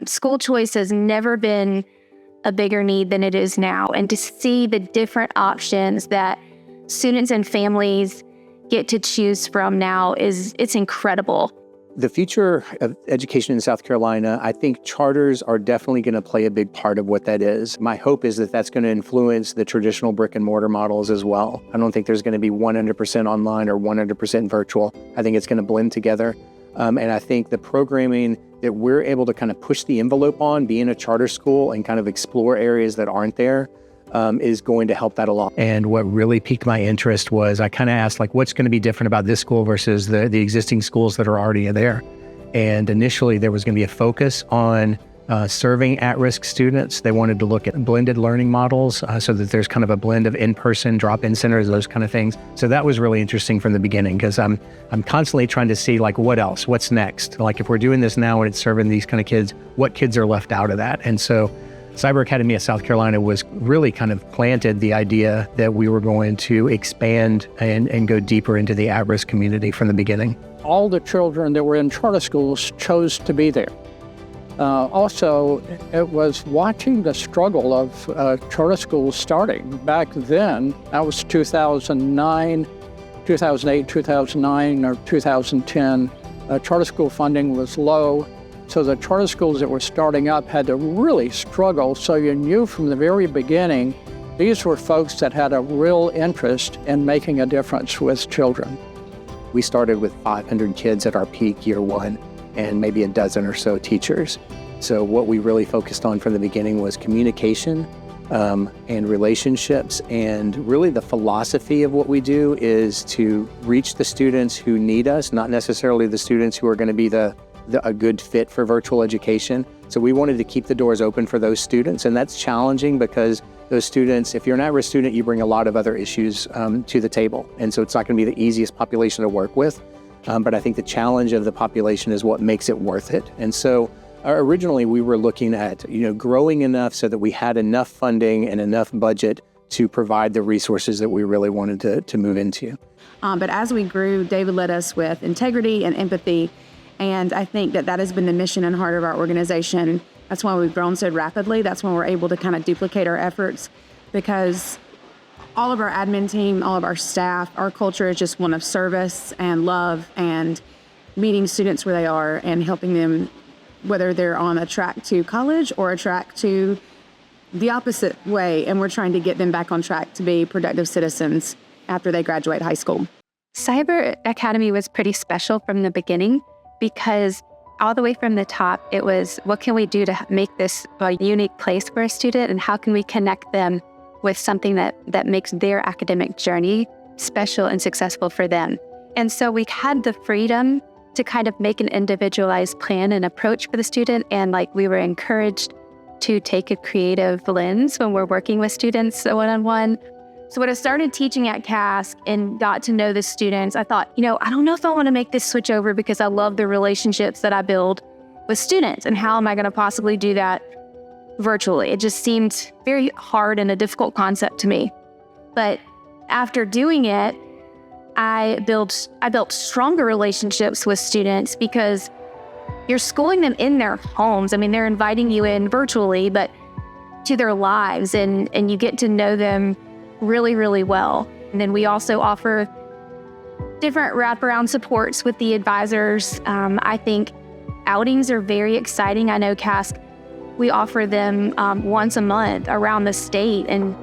School choice has never been a bigger need than it is now. And to see the different options that students and families get to choose from now it's incredible. The future of education in South Carolina, I think charters are definitely going to play a big part of what that is. My hope is that that's going to influence the traditional brick and mortar models as well. I don't think there's going to be 100% online or 100% virtual. I think it's going to blend together. And I think the programming that we're able to kind of push the envelope on, being a charter school and kind of explore areas that aren't there, is going to help that a lot. And what really piqued my interest was I kind of asked, like, what's going to be different about this school versus the existing schools that are already there? And initially there was going to be a focus on serving at-risk students. They wanted to look at blended learning models so that there's kind of a blend of in-person drop-in centers, those kind of things. So that was really interesting from the beginning, because I'm constantly trying to see, like, what else, what's next? Like, if we're doing this now and it's serving these kind of kids, what kids are left out of that? And so Cyber Academy of South Carolina was really kind of planted the idea that we were going to expand and go deeper into the at-risk community from the beginning. All the children that were in charter schools chose to be there. Also, it was watching the struggle of charter schools starting. Back then, that was 2009, 2008, 2009, or 2010. Charter school funding was low. So the charter schools that were starting up had to really struggle. So you knew from the very beginning, these were folks that had a real interest in making a difference with children. We started with 500 kids at our peak year one and maybe a dozen or so teachers. So what we really focused on from the beginning was communication and relationships. And really the philosophy of what we do is to reach the students who need us, not necessarily the students who are going to be a good fit for virtual education. So we wanted to keep the doors open for those students, and that's challenging because those students, if you're an at-risk student, you bring a lot of other issues to the table, and so it's not going to be the easiest population to work with, but I think the challenge of the population is what makes it worth it. And so originally we were looking at growing enough so that we had enough funding and enough budget to provide the resources that we really wanted to move into. But as we grew, David led us with integrity and empathy. And I think that has been the mission and heart of our organization. That's why we've grown so rapidly. That's when we're able to kind of duplicate our efforts, because all of our admin team, all of our staff, our culture is just one of service and love and meeting students where they are and helping them, whether they're on a track to college or a track to the opposite way. And we're trying to get them back on track to be productive citizens after they graduate high school. Cyber Academy was pretty special from the beginning, because all the way from the top, it was, what can we do to make this a unique place for a student, and how can we connect them with something that makes their academic journey special and successful for them? And so we had the freedom to kind of make an individualized plan and approach for the student, and we were encouraged to take a creative lens when we're working with students one-on-one. So when I started teaching at Cask and got to know the students, I thought, I don't know if I want to make this switch over, because I love the relationships that I build with students, and how am I going to possibly do that virtually? It just seemed very hard and a difficult concept to me. But after doing it, I built stronger relationships with students, because you're schooling them in their homes. I mean, they're inviting you in virtually, but to their lives, and you get to know them really, really well. And then we also offer different wraparound supports with the advisors. I think outings are very exciting. I know Cask, we offer them once a month around the state, and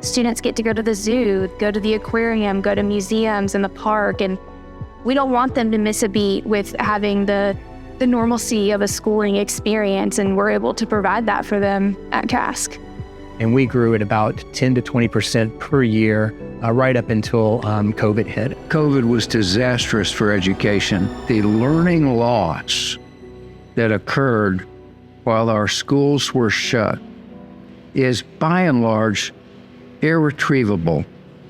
students get to go to the zoo, go to the aquarium, go to museums in the park, and we don't want them to miss a beat with having the normalcy of a schooling experience, and we're able to provide that for them at Cask. And we grew at about 10 to 20% per year, right up until COVID hit. COVID was disastrous for education. The learning loss that occurred while our schools were shut is by and large irretrievable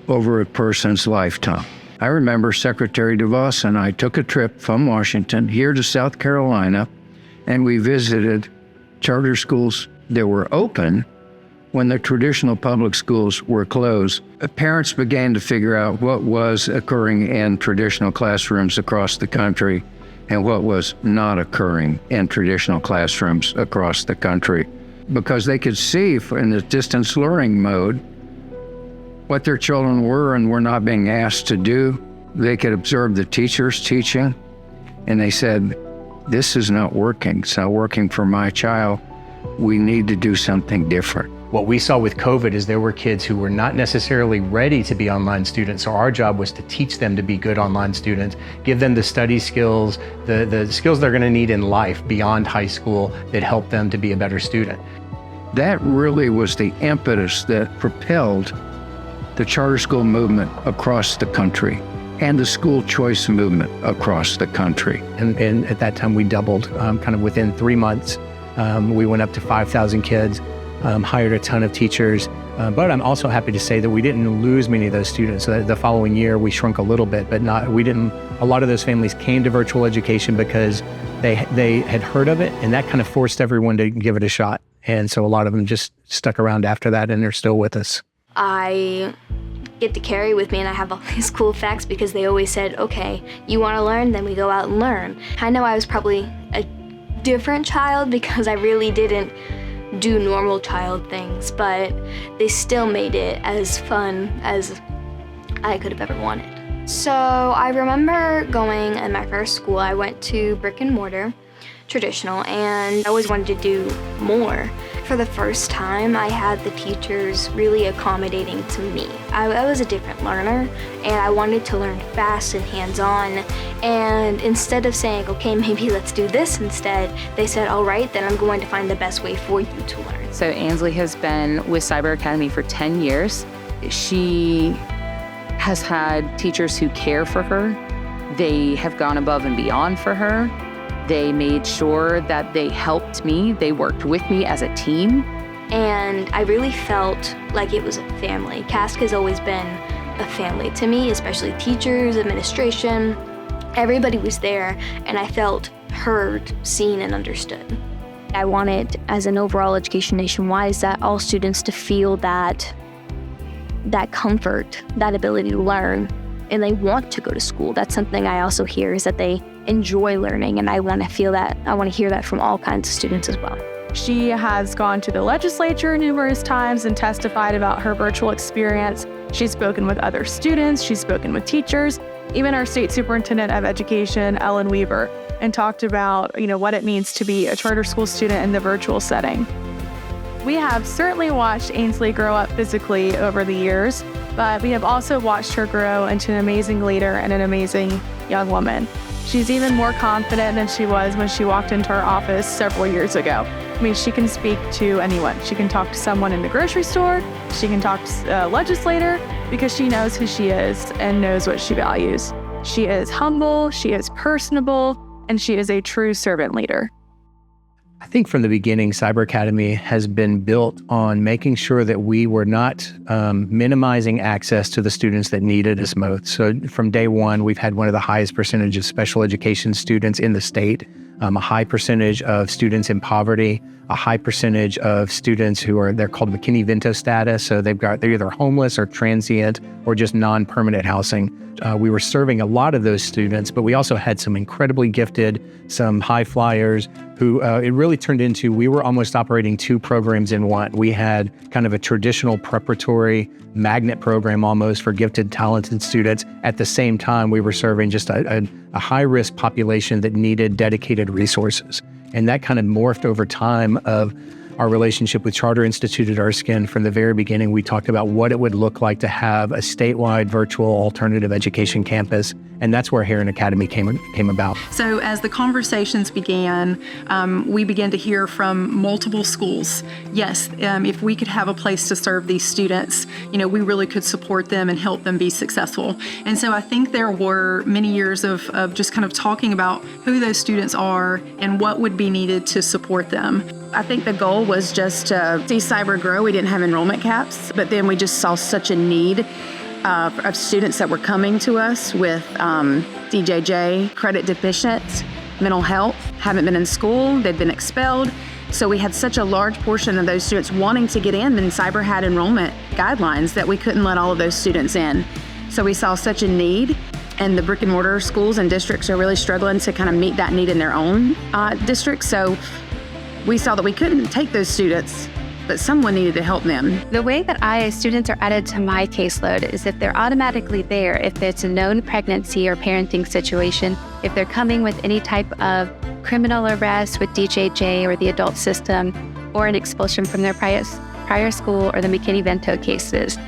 over a person's lifetime. I remember Secretary DeVos and I took a trip from Washington here to South Carolina, and we visited charter schools that were open when the traditional public schools were closed. Parents began to figure out what was occurring in traditional classrooms across the country, and what was not occurring in traditional classrooms across the country, because they could see in the distance learning mode what their children were and were not being asked to do. They could observe the teachers teaching, and they said, this is not working. It's not working for my child. We need to do something different. What we saw with COVID is there were kids who were not necessarily ready to be online students, so our job was to teach them to be good online students, give them the study skills, the skills they're going to need in life beyond high school that help them to be a better student. That really was the impetus that propelled the charter school movement across the country and the school choice movement across the country. And at that time we doubled, kind of within 3 months. We went up to 5,000 kids. Hired a ton of teachers, but I'm also happy to say that we didn't lose many of those students. So the following year we shrunk a little bit, but a lot of those families came to virtual education because they had heard of it, and that kind of forced everyone to give it a shot. And so a lot of them just stuck around after that, and they're still with us. I get to carry with me, and I have all these cool facts because they always said, okay, you want to learn, then we go out and learn. I know I was probably a different child because I really didn't do normal child things, but they still made it as fun as I could have ever wanted. So I remember going in my first school, I went to brick and mortar, traditional, and I always wanted to do more. For the first time, I had the teachers really accommodating to me. I was a different learner, and I wanted to learn fast and hands-on. And instead of saying, okay, maybe let's do this instead, they said, all right, then I'm going to find the best way for you to learn. So Ansley has been with Cyber Academy for 10 years. She has had teachers who care for her. They have gone above and beyond for her. They made sure that they helped me. They worked with me as a team. And I really felt like it was a family. CASC has always been a family to me, especially teachers, administration. Everybody was there, and I felt heard, seen, and understood. I wanted, as an overall education nationwide, that all students to feel that comfort, that ability to learn, and they want to go to school. That's something I also hear, is that they enjoy learning, and I want to feel that. I want to hear that from all kinds of students as well. She has gone to the legislature numerous times and testified about her virtual experience. She's spoken with other students, she's spoken with teachers, even our state superintendent of education, Ellen Weaver, and talked about, what it means to be a charter school student in the virtual setting. We have certainly watched Ansley grow up physically over the years, but we have also watched her grow into an amazing leader and an amazing young woman. She's even more confident than she was when she walked into our office several years ago. I mean, she can speak to anyone. She can talk to someone in the grocery store. She can talk to a legislator because she knows who she is and knows what she values. She is humble, she is personable, and she is a true servant leader. I think from the beginning, Cyber Academy has been built on making sure that we were not minimizing access to the students that needed us most. So from day one, we've had one of the highest percentage of special education students in the state, a high percentage of students in poverty, a high percentage of students they're called McKinney-Vento status. So they're either homeless or transient or just non-permanent housing. We were serving a lot of those students, but we also had some incredibly gifted, some high flyers who it really turned into, we were almost operating two programs in one. We had kind of a traditional preparatory magnet program almost for gifted, talented students. At the same time, we were serving just a high-risk population that needed dedicated resources. And that kind of morphed over time of our relationship with Charter Institute at Erskine. From the very beginning, we talked about what it would look like to have a statewide virtual alternative education campus. And that's where Heron Academy came about. So as the conversations began, we began to hear from multiple schools. Yes, if we could have a place to serve these students, we really could support them and help them be successful. And so I think there were many years of just kind of talking about who those students are and what would be needed to support them. I think the goal was just to see Cyber grow. We didn't have enrollment caps, but then we just saw such a need of students that were coming to us with DJJ, credit deficient, mental health, haven't been in school, they've been expelled. So we had such a large portion of those students wanting to get in, and Cyber had enrollment guidelines that we couldn't let all of those students in. So we saw such a need. and the brick and mortar schools and districts are really struggling to kind of meet that need in their own districts. So we saw that we couldn't take those students, but someone needed to help them. The way that students are added to my caseload is if they're automatically there, if it's a known pregnancy or parenting situation, if they're coming with any type of criminal arrest with DJJ or the adult system, or an expulsion from their prior school, or the McKinney-Vento cases.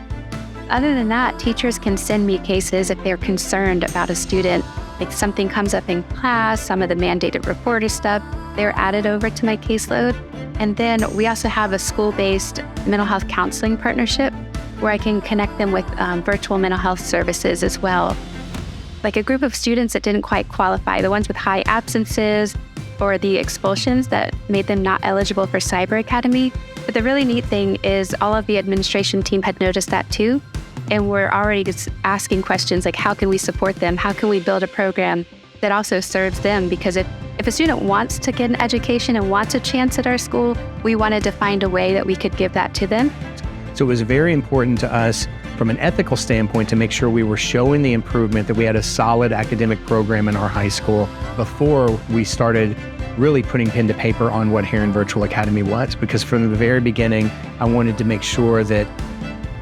Other than that, teachers can send me cases if they're concerned about a student, like something comes up in class, some of the mandated reporter stuff, they're added over to my caseload. And then we also have a school-based mental health counseling partnership where I can connect them with virtual mental health services as well. Like a group of students that didn't quite qualify, the ones with high absences or the expulsions that made them not eligible for Cyber Academy. But the really neat thing is all of the administration team had noticed that too. And we're already just asking questions like, how can we support them? How can we build a program that also serves them? Because if a student wants to get an education and wants a chance at our school, we wanted to find a way that we could give that to them. So it was very important to us from an ethical standpoint to make sure we were showing the improvement, that we had a solid academic program in our high school before we started really putting pen to paper on what Heron Virtual Academy was. Because from the very beginning, I wanted to make sure that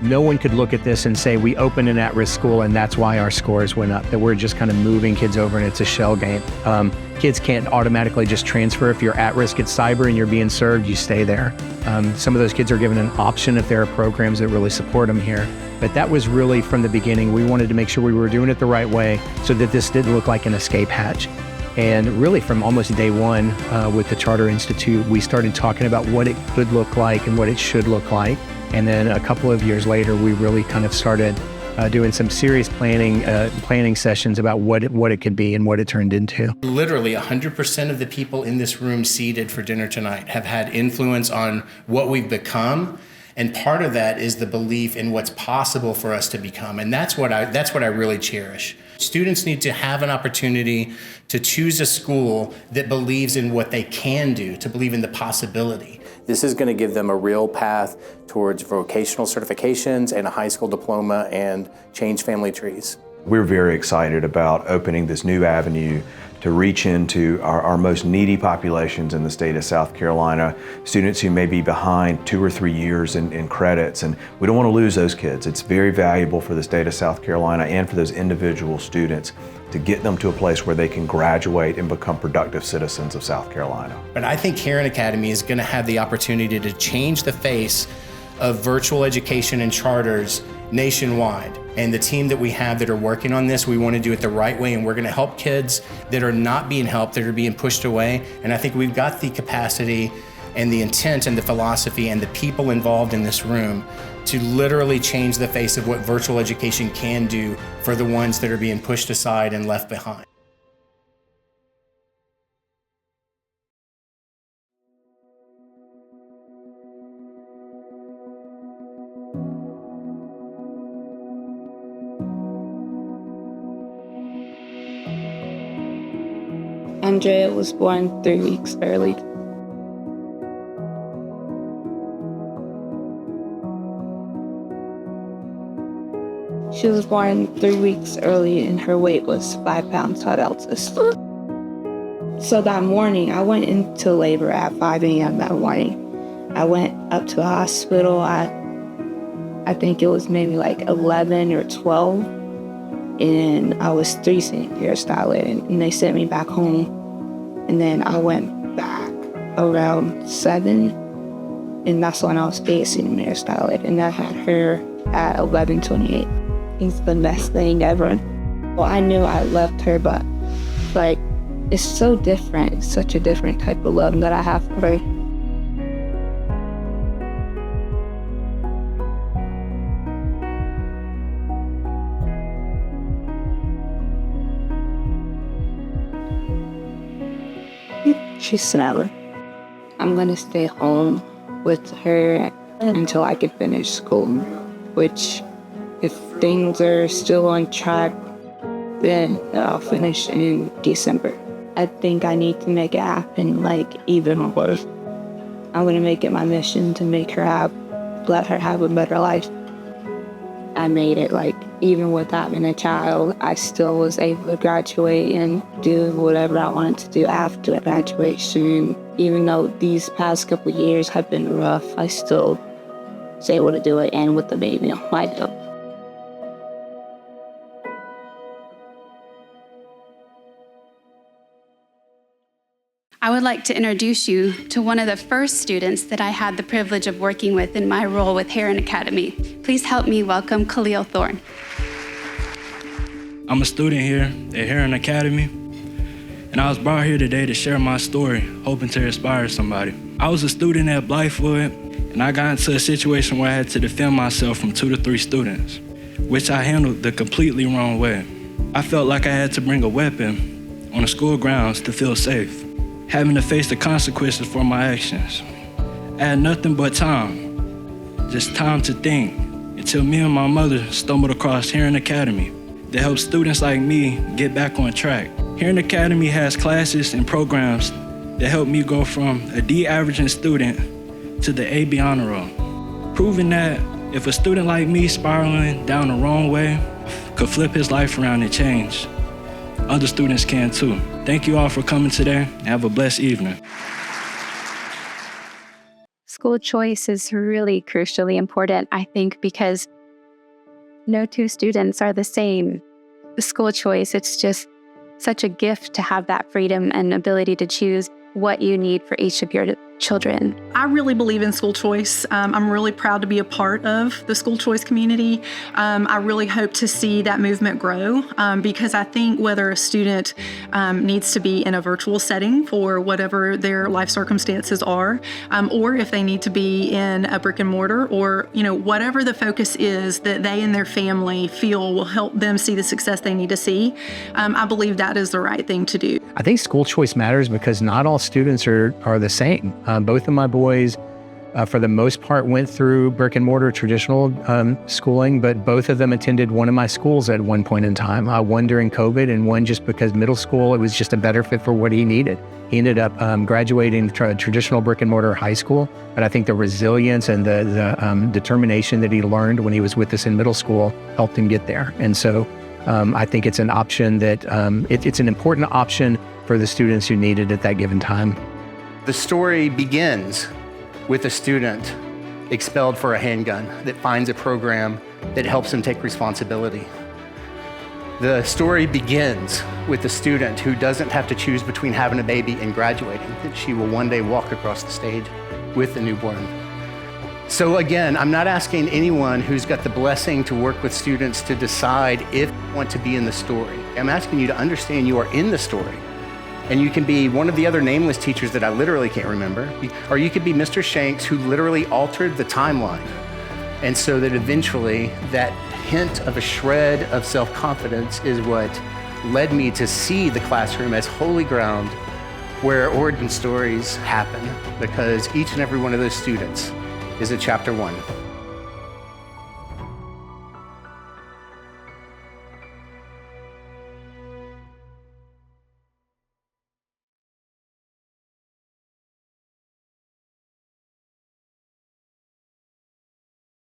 no one could look at this and say we opened an at-risk school and that's why our scores went up, that we're just kind of moving kids over and it's a shell game. Kids can't automatically just transfer. If you're at risk at cyber and you're being served, you stay there. Some of those kids are given an option if there are programs that really support them here. But that was really from the beginning. We wanted to make sure we were doing it the right way so that this didn't look like an escape hatch. And really from almost day one with the Charter Institute, we started talking about what it could look like and what it should look like. And then a couple of years later, we really kind of started doing some serious planning sessions about what it could be and what it turned into. Literally 100% of the people in this room seated for dinner tonight have had influence on what we've become. And part of that is the belief in what's possible for us to become. And that's what I really cherish. Students need to have an opportunity to choose a school that believes in what they can do, to believe in the possibility. This is going to give them a real path towards vocational certifications and a high school diploma and change family trees. We're very excited about opening this new avenue to reach into our most needy populations in the state of South Carolina, students who may be behind 2 or 3 years in credits, and we don't want to lose those kids. It's very valuable for the state of South Carolina and for those individual students to get them to a place where they can graduate and become productive citizens of South Carolina. But I think Heron Academy is going to have the opportunity to change the face of virtual education and charters nationwide. And the team that we have that are working on this, we want to do it the right way, and we're going to help kids that are not being helped, that are being pushed away. And I think we've got the capacity and the intent and the philosophy and the people involved in this room to literally change the face of what virtual education can do for the ones that are being pushed aside and left behind. Andrea was born 3 weeks early. She was born 3 weeks early and her weight was 5 pounds hot elsis. So that morning, I went into labor at 5 a.m. that morning. I went up to the hospital at, I think it was maybe like 11 or 12. And I was 3 centimeters dilated, and they sent me back home. And then I went back around 7, and that's when I was 8 centimeters dilated, and I had her at 11:28. It's the best thing ever. Well, I knew I loved her, but like, it's so different. It's such a different type of love that I have for her. She's 7. I'm gonna stay home with her until I can finish school, which if things are still on track, then I'll finish in December. I think I need to make it happen, like, even worse. I'm gonna make it my mission to make her let her have a better life. I made it like even with having a child, I still was able to graduate and do whatever I wanted to do after graduation. Even though these past couple years have been rough, I still was able to do it, and with the baby on my hip. I would like to introduce you to one of the first students that I had the privilege of working with in my role with Heron Academy. Please help me welcome Khalil Thorne. I'm a student here at Heron Academy, and I was brought here today to share my story, hoping to inspire somebody. I was a student at Blythewood, and I got into a situation where I had to defend myself from 2 to 3 students, which I handled the completely wrong way. I felt like I had to bring a weapon on the school grounds to feel safe, having to face the consequences for my actions. I had nothing but time, just time to think, until me and my mother stumbled across Heron Academy that helps students like me get back on track. Heron Academy has classes and programs that help me go from a D averaging student to the AB honor roll, proving that if a student like me spiraling down the wrong way could flip his life around and change, other students can too. Thank you all for coming today, and have a blessed evening. School choice is really crucially important, I think, because no two students are the same. The school choice, it's just such a gift to have that freedom and ability to choose what you need for each of your children. I really believe in school choice. I'm really proud to be a part of the school choice community. I really hope to see that movement grow because I think whether a student needs to be in a virtual setting for whatever their life circumstances are, or if they need to be in a brick and mortar, or whatever the focus is that they and their family feel will help them see the success they need to see, I believe that is the right thing to do. I think school choice matters because not all students are the same. Both of my boys, for the most part, went through brick and mortar traditional schooling, but both of them attended one of my schools at one point in time. One during COVID and one just because middle school, it was just a better fit for what he needed. He ended up graduating traditional brick and mortar high school, but I think the resilience and the determination that he learned when he was with us in middle school helped him get there. And so I think it's an option that it's an important option for the students who need it at that given time. The story begins with a student expelled for a handgun that finds a program that helps him take responsibility. The story begins with a student who doesn't have to choose between having a baby and graduating, that she will one day walk across the stage with a newborn. So again, I'm not asking anyone who's got the blessing to work with students to decide if you want to be in the story. I'm asking you to understand you are in the story. And you can be one of the other nameless teachers that I literally can't remember, or you could be Mr. Shanks, who literally altered the timeline. And so that eventually that hint of a shred of self-confidence is what led me to see the classroom as holy ground where origin stories happen, because each and every one of those students is a chapter 1.